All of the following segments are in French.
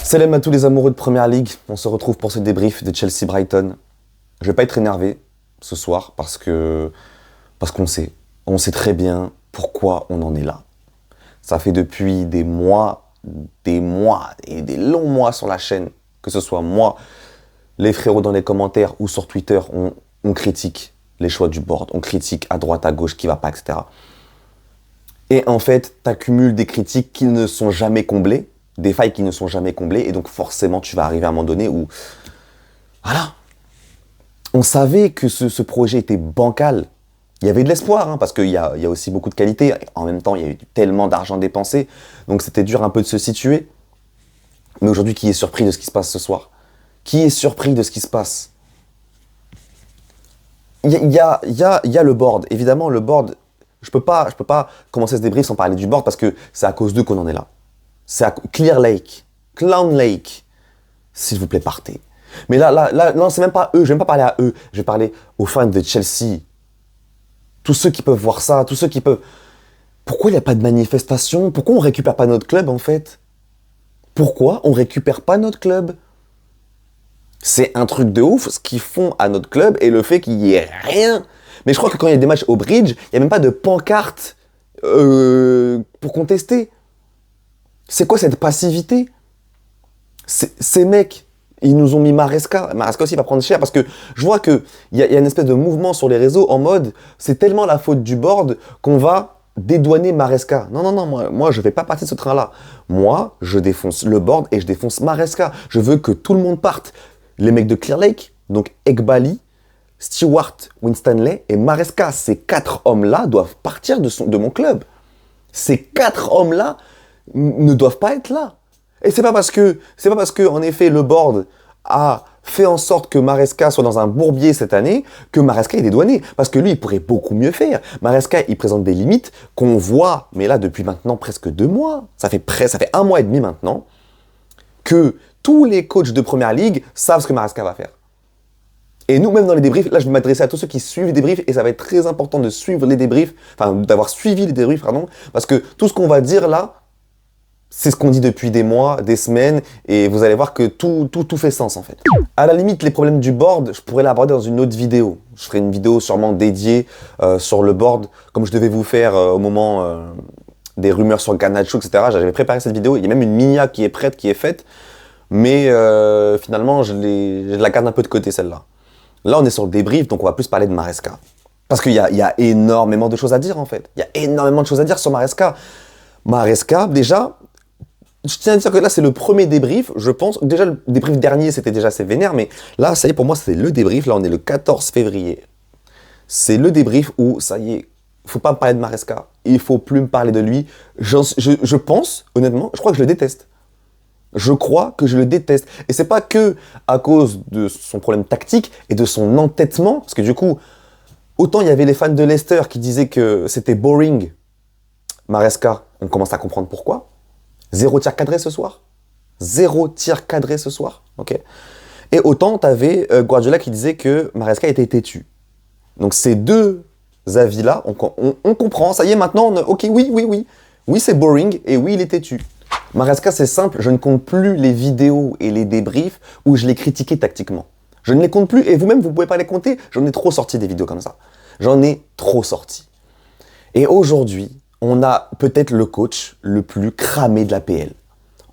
Salam à tous les amoureux de Première Ligue, on se retrouve pour ce débrief de Chelsea-Brighton. Je vais pas être énervé ce soir parce qu'on sait. On sait très bien pourquoi on en est là. Ça fait depuis des mois et des longs mois sur la chaîne, que ce soit moi, les frérots dans les commentaires ou sur Twitter, on critique les choix du board, on critique à droite, à gauche, qui va pas, etc. Et en fait, t'accumules des critiques qui ne sont jamais comblées, des failles qui ne sont jamais comblées, et donc forcément, tu vas arriver à un moment donné où... Voilà. On savait que ce projet était bancal. Il y avait de l'espoir, hein, parce qu'il y a aussi beaucoup de qualité. En même temps, il y a eu tellement d'argent dépensé, donc c'était dur un peu de se situer. Mais aujourd'hui, qui est surpris de ce qui se passe ce soir? Qui est surpris de ce qui se passe? Il y a le board. Évidemment, le board, je peux pas commencer ce débrief sans parler du board, parce que c'est à cause d'eux qu'on en est là. C'est à Clear Lake, Clown Lake. S'il vous plaît, partez. Mais là, non, c'est même pas eux. Je vais même pas parler à eux. Je vais parler aux fans de Chelsea. Tous ceux qui peuvent voir ça, tous ceux qui peuvent... Pourquoi il n'y a pas de manifestation? Pourquoi on récupère pas notre club, en fait? Pourquoi on récupère pas notre club? C'est un truc de ouf, ce qu'ils font à notre club et le fait qu'il y ait rien. Mais je crois que quand il y a des matchs au bridge, il n'y a même pas de pancarte pour contester. C'est quoi cette passivité? Ces mecs, ils nous ont mis Maresca. Maresca aussi va prendre cher parce que je vois qu'il y a une espèce de mouvement sur les réseaux en mode c'est tellement la faute du board qu'on va dédouaner Maresca. Non, moi je fais pas partie de ce train-là. Moi, je défonce le board et je défonce Maresca. Je veux que tout le monde parte. Les mecs de Clear Lake, donc Eghbali, Stewart, Winstanley et Maresca, ces 4 hommes-là doivent partir de mon club. Ces 4 hommes-là ne doivent pas être là. Et c'est pas parce que, en effet, le board a fait en sorte que Maresca soit dans un bourbier cette année que Maresca est dédouané. Parce que lui, il pourrait beaucoup mieux faire. Maresca, il présente des limites qu'on voit, mais là, depuis maintenant presque 2 mois. Ça fait 1 mois et demi maintenant que tous les coachs de Première Ligue savent ce que Maresca va faire. Et nous, même dans les débriefs, là, je vais m'adresser à tous ceux qui suivent les débriefs, et ça va être très important de suivre les débriefs, enfin, d'avoir suivi les débriefs, pardon, parce que tout ce qu'on va dire là, c'est ce qu'on dit depuis des mois, des semaines, et vous allez voir que tout fait sens, en fait. À la limite, les problèmes du board, je pourrais l'aborder dans une autre vidéo. Je ferai une vidéo sûrement dédiée sur le board, comme je devais vous faire au moment des rumeurs sur Garnacho, etc. J'avais préparé cette vidéo, il y a même une minia qui est prête, qui est faite, mais finalement, je la garde un peu de côté, celle-là. Là, on est sur le débrief, donc on va plus parler de Maresca. Parce qu'il y a énormément de choses à dire, en fait. Il y a énormément de choses à dire sur Maresca. Maresca, déjà, je tiens à dire que là, c'est le premier débrief, je pense. Déjà, le débrief dernier, c'était déjà assez vénère, mais là, ça y est, pour moi, c'est le débrief. Là, on est le 14 février. C'est le débrief où, ça y est, faut pas me parler de Maresca. Il faut plus me parler de lui. Je pense, honnêtement, je crois que je le déteste. Je crois que je le déteste. Et c'est pas que à cause de son problème tactique et de son entêtement, parce que du coup, autant il y avait les fans de Leicester qui disaient que c'était boring, Maresca, on commence à comprendre pourquoi. 0 tir cadré ce soir. 0 tir cadré ce soir, ok. Et autant t'avais Guardiola qui disait que Maresca était têtu. Donc ces deux avis-là, on comprend, ça y est maintenant, ok, oui c'est boring, et oui il est têtu. Maresca, c'est simple, je ne compte plus les vidéos et les débriefs où je l'ai critiqué tactiquement. Je ne les compte plus, et vous-même, vous ne pouvez pas les compter. J'en ai trop sorti des vidéos comme ça. J'en ai trop sorti. Et aujourd'hui, on a peut-être le coach le plus cramé de la PL.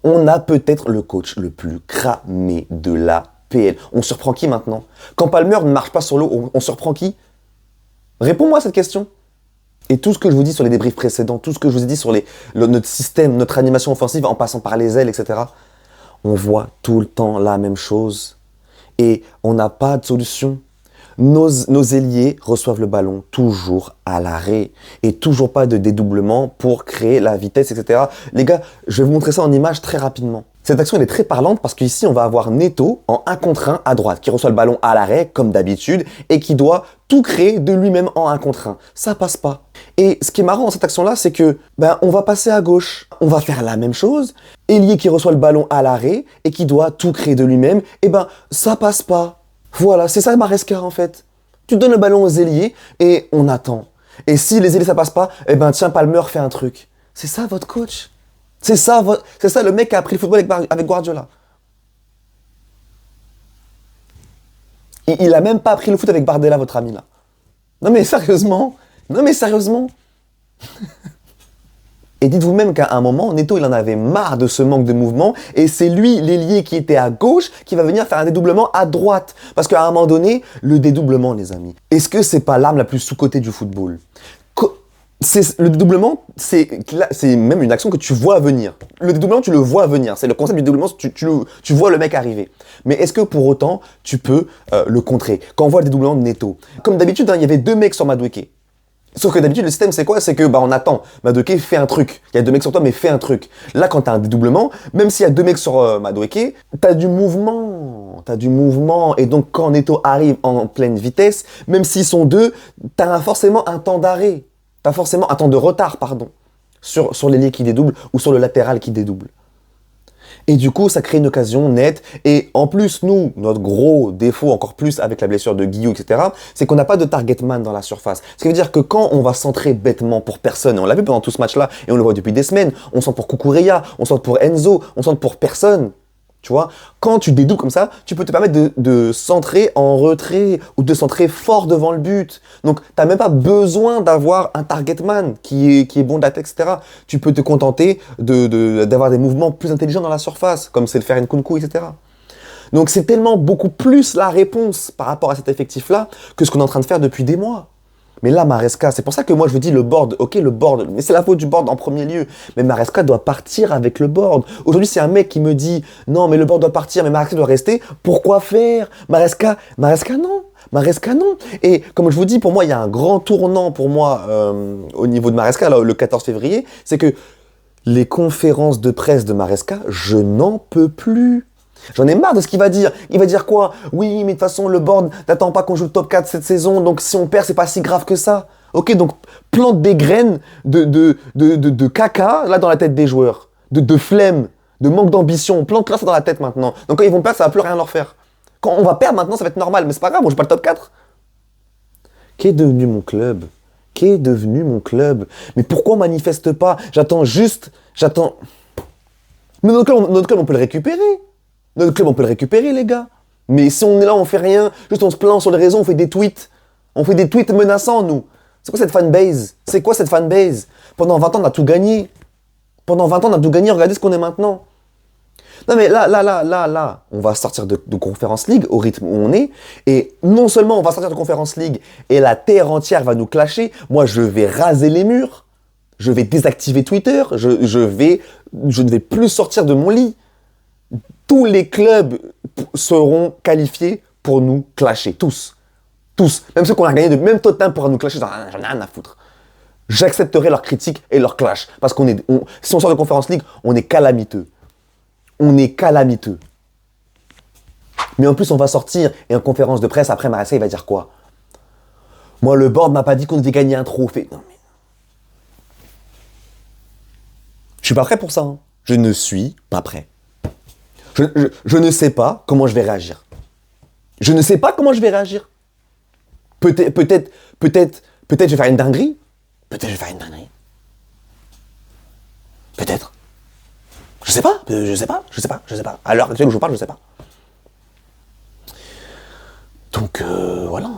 On a peut-être le coach le plus cramé de la PL. On surprend qui maintenant? Quand Palmer ne marche pas sur l'eau, on surprend qui? Réponds-moi à cette question. Et tout ce que je vous dis sur les débriefs précédents, tout ce que je vous ai dit sur notre système, notre animation offensive en passant par les ailes, etc., on voit tout le temps la même chose. Et on n'a pas de solution. Nos ailiers reçoivent le ballon toujours à l'arrêt. Et toujours pas de dédoublement pour créer la vitesse, etc. Les gars, je vais vous montrer ça en image très rapidement. Cette action elle est très parlante parce qu'ici on va avoir Neto en 1 contre 1 à droite, qui reçoit le ballon à l'arrêt comme d'habitude et qui doit tout créer de lui-même en 1 contre 1. Ça passe pas. Et ce qui est marrant dans cette action-là, c'est que on va passer à gauche, on va faire la même chose. Ailier qui reçoit le ballon à l'arrêt et qui doit tout créer de lui-même, ça passe pas. Voilà, c'est ça Maresca en fait. Tu donnes le ballon aux ailiers et on attend. Et si les ailiers ça passe pas, tiens Palmer fait un truc. C'est ça votre coach. C'est ça le mec qui a appris le football avec Guardiola. Il a même pas appris le foot avec Bardella, votre ami là. Non mais sérieusement. Non mais sérieusement. Et dites-vous même qu'à un moment, Neto, il en avait marre de ce manque de mouvement, et c'est lui, l'ailier qui était à gauche, qui va venir faire un dédoublement à droite. Parce qu'à un moment donné, le dédoublement, les amis, est-ce que c'est pas l'arme la plus sous-cotée du football? Le dédoublement, c'est même une action que tu vois venir. Le dédoublement, tu le vois venir. C'est le concept du dédoublement, tu vois le mec arriver. Mais est-ce que pour autant, tu peux le contrer? Quand on voit le dédoublement de Neto, comme d'habitude, hein, il y avait 2 mecs sur Madueke. Sauf que d'habitude, le système, c'est quoi? C'est que, on attend. Madueke fait un truc. Il y a 2 mecs sur toi, mais fais un truc. Là, quand t'as un dédoublement, même s'il y a 2 mecs sur Madueke, t'as du mouvement. T'as du mouvement. Et donc, quand Neto arrive en pleine vitesse, même s'ils sont 2, t'as forcément un temps d'arrêt. T'as forcément un temps de retard, pardon, sur l'ailier qui dédouble ou sur le latéral qui dédouble. Et du coup, ça crée une occasion nette. Et en plus, nous, notre gros défaut, encore plus avec la blessure de Guillou, etc., c'est qu'on n'a pas de target man dans la surface. Ce qui veut dire que quand on va centrer bêtement pour personne, et on l'a vu pendant tout ce match-là, et on le voit depuis des semaines, on centre pour Cucurella, on centre pour Enzo, on centre pour personne. Tu vois, quand tu dédoubles comme ça, tu peux te permettre de centrer en retrait ou de centrer fort devant le but. Donc, tu n'as même pas besoin d'avoir un target man qui est bon de la tête, etc. Tu peux te contenter d'avoir des mouvements plus intelligents dans la surface, comme c'est le faire Nkunku, etc. Donc, c'est tellement beaucoup plus la réponse par rapport à cet effectif-là que ce qu'on est en train de faire depuis des mois. Mais là, Maresca, c'est pour ça que moi je vous dis le board, ok le board, mais c'est la faute du board en premier lieu. Mais Maresca doit partir avec le board. Aujourd'hui, c'est un mec qui me dit non, mais le board doit partir, mais Maresca doit rester. Pourquoi faire? Maresca non. Maresca non. Et comme je vous dis, pour moi, il y a un grand tournant pour moi au niveau de Maresca, là, le 14 février, c'est que les conférences de presse de Maresca, je n'en peux plus. J'en ai marre de ce qu'il va dire. Il va dire quoi? Oui, mais de toute façon, le board n'attend pas qu'on joue le top 4 cette saison, donc si on perd, c'est pas si grave que ça. Ok, donc plante des graines de caca là dans la tête des joueurs, de flemme, de manque d'ambition. Plante-leur ça dans la tête maintenant. Donc quand ils vont perdre, ça va plus rien leur faire. Quand on va perdre maintenant, ça va être normal, mais c'est pas grave, on joue pas le top 4. Qu'est devenu mon club? Qu'est devenu mon club? Mais pourquoi on manifeste pas? J'attends. Mais notre club, on peut le récupérer. Notre club, on peut le récupérer, les gars. Mais si on est là, on fait rien, juste on se plaint sur les réseaux, on fait des tweets. On fait des tweets menaçants, nous. C'est quoi cette fanbase? C'est quoi cette fanbase? Pendant 20 ans, on a tout gagné. Pendant 20 ans, on a tout gagné, regardez ce qu'on est maintenant. Non mais là, on va sortir de Conference League au rythme où on est. Et non seulement on va sortir de Conference League et la terre entière va nous clasher, moi je vais raser les murs. Je vais désactiver Twitter. Je ne vais plus sortir de mon lit. Tous les clubs seront qualifiés pour nous clasher. Tous. Tous. Même ceux qu'on a gagné, même Tottenham pourra nous clasher. J'en ai rien à foutre. J'accepterai leurs critiques et leurs clashs. Parce si on sort de Conference League, on est calamiteux. On est calamiteux. Mais en plus, on va sortir et en conférence de presse, après Maresca, il va dire quoi? Moi, le board m'a pas dit qu'on devait gagner un trophée. Non, mais... Je suis pas prêt pour ça. Hein. Je ne suis pas prêt. Je ne sais pas comment je vais réagir. Je ne sais pas comment je vais réagir. Peut-être, je vais faire une dinguerie. Peut-être je vais faire une dinguerie. Peut-être. Je sais pas. À l'heure actuelle où je vous parle, je sais pas. Donc, voilà.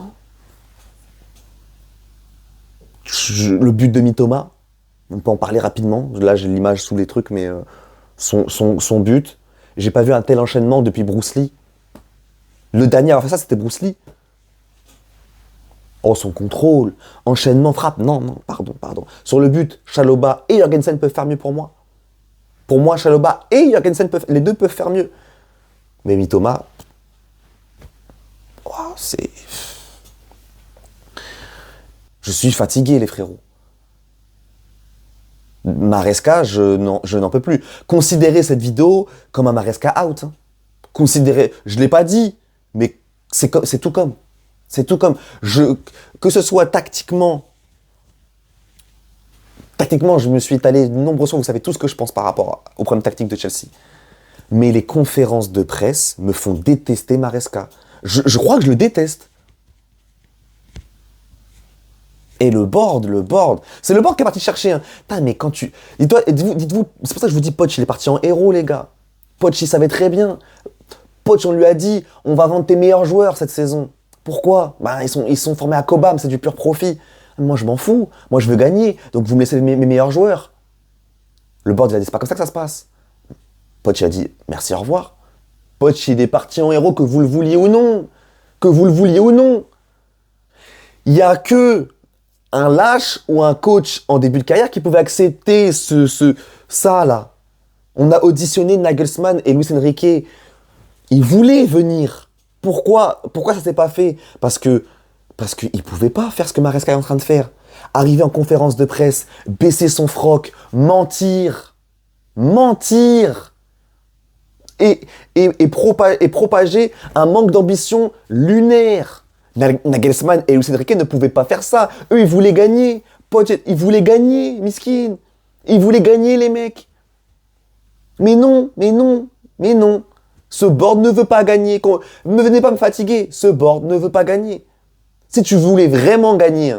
Le but de Mitoma, on peut en parler rapidement. Là, j'ai l'image sous les trucs, mais son but... J'ai pas vu un tel enchaînement depuis Bruce Lee. Le dernier à avoir fait ça, c'était Bruce Lee. Oh, son contrôle, enchaînement, frappe. Non, pardon. Sur le but, Chalobah et Jorgensen peuvent faire mieux pour moi. Pour moi, Chalobah et Jorgensen les deux peuvent faire mieux. Mais Mitoma, oh, c'est... Je suis fatigué, les frérots. Maresca, je n'en peux plus. Considérez cette vidéo comme un Maresca out. Hein. Considérez, je ne l'ai pas dit, mais c'est tout comme. C'est tout comme. Que ce soit tactiquement, je me suis étalé de nombreuses fois, vous savez tout ce que je pense par rapport au problème tactique de Chelsea. Mais les conférences de presse me font détester Maresca. Je crois que je le déteste. Et le board, c'est le board qui est parti chercher. Hein. Putain, mais quand tu... Dites-vous, c'est pour ça que je vous dis, Poch, il est parti en héros, les gars. Poch, il savait très bien. Poch, on lui a dit, on va vendre tes meilleurs joueurs cette saison. Pourquoi? Ben, ils sont formés à Cobham, c'est du pur profit. Moi, je m'en fous. Moi, je veux gagner. Donc, vous me laissez mes meilleurs joueurs. Le board, il a dit, c'est pas comme ça que ça se passe. Poch, il a dit, merci, au revoir. Poch, il est parti en héros, que vous le vouliez ou non. Que vous le vouliez ou non. Il n'y a que un lâche ou un coach en début de carrière qui pouvait accepter ça, là. On a auditionné Nagelsmann et Luis Enrique. Ils voulaient venir. Pourquoi ça s'est pas fait? Parce qu'ils ne pouvaient pas faire ce que Maresca est en train de faire. Arriver en conférence de presse, baisser son froc, mentir. Mentir. Et propager un manque d'ambition lunaire. Nagelsmann et Luis Enrique ne pouvaient pas faire ça. Eux, ils voulaient gagner. Ils voulaient gagner, miskin. Ils voulaient gagner, les mecs. Mais non. Ce board ne veut pas gagner. Ne venez pas me fatiguer. Ce board ne veut pas gagner. Si tu voulais vraiment gagner,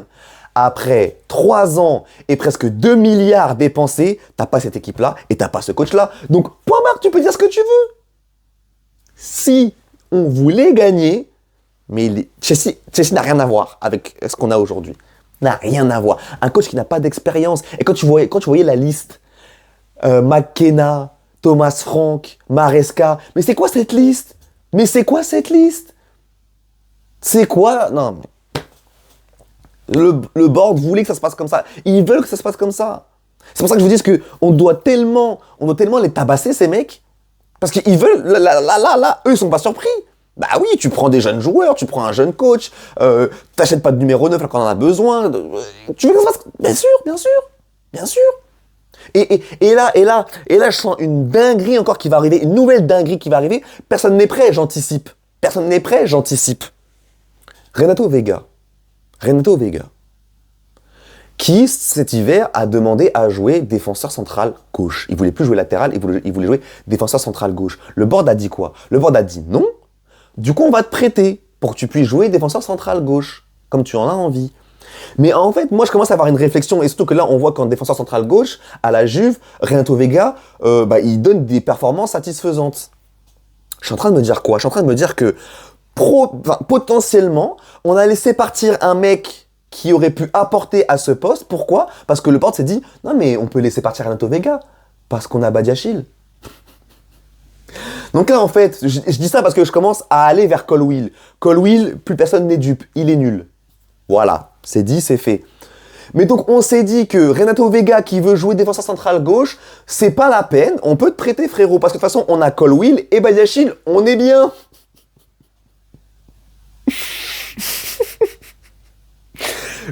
après 3 ans et presque 2 milliards dépensés, t'as pas cette équipe-là et t'as pas ce coach-là. Donc, point barre, tu peux dire ce que tu veux. Si on voulait gagner, mais Chelsea n'a rien à voir avec ce qu'on a aujourd'hui. N'a rien à voir. Un coach qui n'a pas d'expérience. Et quand tu voyais la liste, McKenna, Thomas Frank, Maresca, mais c'est quoi cette liste? C'est quoi? Non, mais... Le board voulait que ça se passe comme ça. Ils veulent que ça se passe comme ça. C'est pour ça que je vous dis qu'on doit tellement les tabasser, ces mecs. Parce qu'ils veulent, là, eux, ils sont pas surpris. Bah oui, tu prends des jeunes joueurs, tu prends un jeune coach, t'achètes pas de numéro 9 alors qu'on en a besoin. Tu veux que ça se passe? Bien sûr. Et là, je sens une dinguerie encore qui va arriver, une nouvelle dinguerie qui va arriver. Personne n'est prêt, j'anticipe. Renato Vega, qui cet hiver a demandé à jouer défenseur central gauche. Il voulait plus jouer latéral, il voulait jouer défenseur central gauche. Le board a dit quoi? Le board a dit non. Du coup, on va te prêter pour que tu puisses jouer défenseur central gauche, comme tu en as envie. Mais en fait, moi, je commence à avoir une réflexion, et surtout que là, on voit qu'en défenseur central gauche, à la Juve, Renato Vega, il donne des performances satisfaisantes. Je suis en train de me dire quoi? Je suis en train de me dire que potentiellement, on a laissé partir un mec qui aurait pu apporter à ce poste. Pourquoi? Parce que le board s'est dit, non mais on peut laisser partir Renato Vega, parce qu'on a Badiachil. Donc là, en fait, je dis ça parce que je commence à aller vers Colwill. Colwill, plus personne n'est dupe, il est nul. Voilà, c'est dit, c'est fait. Mais donc, on s'est dit que Renato Vega, qui veut jouer défenseur central gauche, c'est pas la peine, on peut te prêter, frérot. Parce que de toute façon, on a Colwill et Badiachil, on est bien.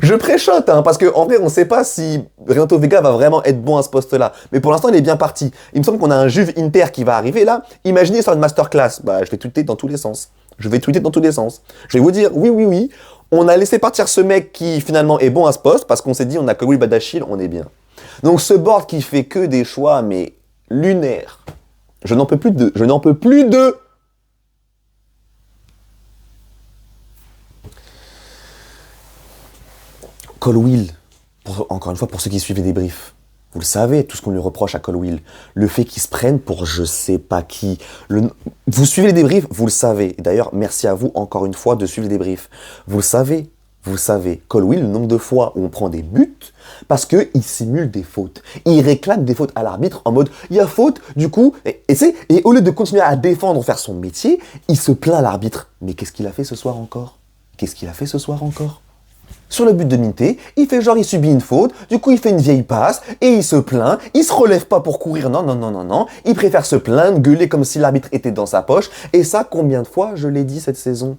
Je préchote, parce qu'en vrai, on ne sait pas si Renato Vega va vraiment être bon à ce poste-là. Mais pour l'instant, il est bien parti. Il me semble qu'on a un Juve Inter qui va arriver là. Imaginez sur une masterclass. Je vais tweeter dans tous les sens. Je vais vous dire, oui. On a laissé partir ce mec qui finalement est bon à ce poste parce qu'on s'est dit, on a Colwill Badiachil, on est bien. Donc ce board qui fait que des choix, mais lunaires. Je n'en peux plus de... Colwill, encore une fois, pour ceux qui suivent les débriefs, vous le savez, tout ce qu'on lui reproche à Colwill, le fait qu'il se prenne pour je sais pas qui. Vous suivez les débriefs, vous le savez. D'ailleurs, merci à vous encore une fois de suivre les débriefs. Vous le savez, Colwill, le nombre de fois où on prend des buts, parce qu'il simule des fautes. Il réclame des fautes à l'arbitre en mode, il y a faute, du coup, et au lieu de continuer à défendre, faire son métier, il se plaint à l'arbitre. Mais qu'est-ce qu'il a fait ce soir encore? Sur le but de Minté, il fait genre il subit une faute, du coup il fait une vieille passe, et il se plaint, il se relève pas pour courir, non, il préfère se plaindre, gueuler comme si l'arbitre était dans sa poche, et ça, combien de fois je l'ai dit cette saison?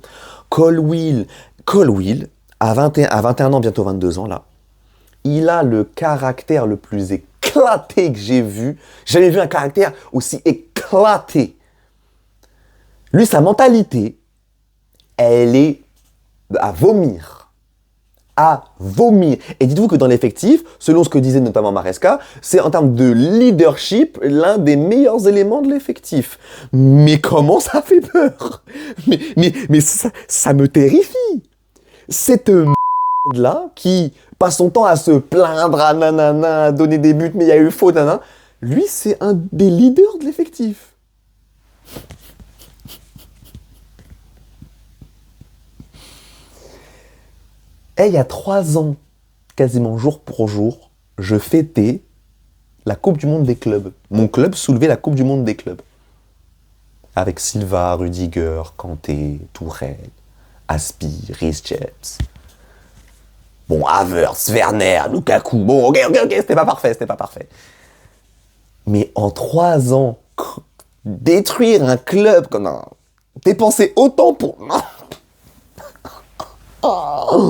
Colwill, à 21 ans, bientôt 22 ans là, il a le caractère le plus éclaté que j'ai vu, jamais vu un caractère aussi éclaté. Lui, sa mentalité, elle est à vomir. Et dites-vous que dans l'effectif, selon ce que disait notamment Maresca, c'est en termes de leadership l'un des meilleurs éléments de l'effectif. Mais comment ça fait peur? Mais ça me terrifie. Cette là qui passe son temps à se plaindre, à donner des buts, mais il y a eu faute, lui, c'est un des leaders de l'effectif. Et il y a 3 ans, quasiment jour pour jour, je fêtais la Coupe du Monde des clubs. Mon club soulevait la Coupe du Monde des clubs. Avec Silva, Rudiger, Kanté, Tourelle, Aspi, Reece James. Bon, Havertz, Werner, Lukaku. Bon, ok, c'était pas parfait. Mais en 3 ans, détruire un club comme un... Dépenser autant pour... Oh.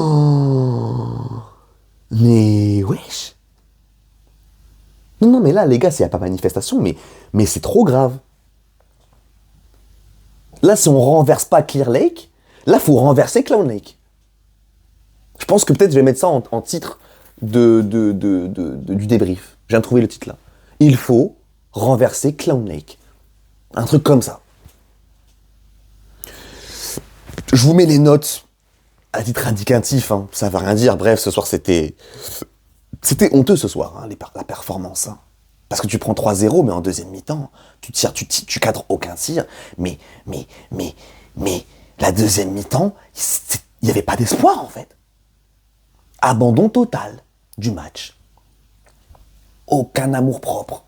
Mais wesh. Non, mais là, les gars, s'il n'y a pas manifestation, mais c'est trop grave. Là, si on renverse pas Clear Lake, là, il faut renverser Clown Lake. Je pense que peut-être je vais mettre ça en titre du débrief. Je viens de trouver le titre là. Il faut renverser Clown Lake. Un truc comme ça. Je vous mets les notes à titre indicatif, hein. Ça veut rien dire. Bref, ce soir, c'était honteux ce soir, hein, la performance. Hein. Parce que tu prends 3-0, mais en deuxième mi-temps, tu cadres aucun tir. Mais la deuxième mi-temps, il n'y avait pas d'espoir en fait. Abandon total du match. Aucun amour propre.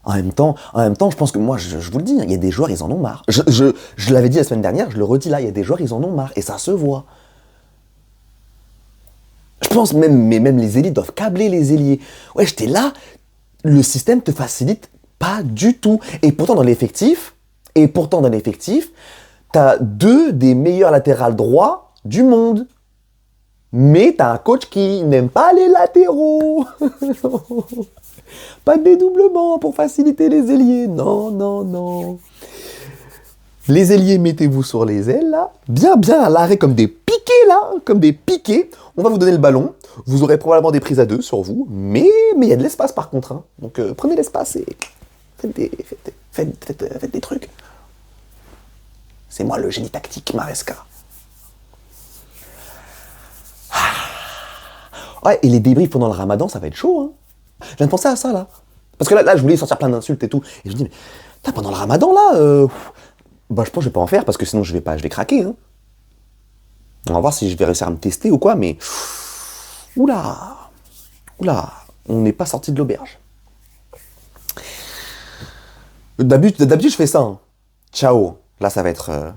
En même temps, je pense que moi, je vous le dis, il y a des joueurs, ils en ont marre. Je l'avais dit la semaine dernière, je le redis là, il y a des joueurs, ils en ont marre. Et ça se voit. Je pense même les ailiers doivent câbler les ailiers. Ouais, j'étais là, le système te facilite pas du tout. Et pourtant, dans l'effectif, t'as 2 des meilleurs latérales droits du monde. Mais t'as un coach qui n'aime pas les latéraux. Pas de dédoublement pour faciliter les ailiers. Non. Les ailiers, mettez-vous sur les ailes, là. Bien à l'arrêt, comme des piquets, là. Comme des piquets. On va vous donner le ballon. Vous aurez probablement des prises à 2 sur vous. Mais il y a de l'espace, par contre. Hein. Donc, prenez l'espace et faites des trucs. C'est moi le génie tactique, Maresca. Ouais, et les débriefs pendant le ramadan, ça va être chaud, hein. Je viens de penser à ça, là. Parce que là, je voulais sortir plein d'insultes et tout. Et je me dis, mais pendant le ramadan, là, je pense que je vais pas en faire, parce que sinon je vais craquer, hein. On va voir si je vais réussir à me tester ou quoi, mais... Oula, on n'est pas sorti de l'auberge. D'habitude, je fais ça, hein. Ciao. Là, ça va être...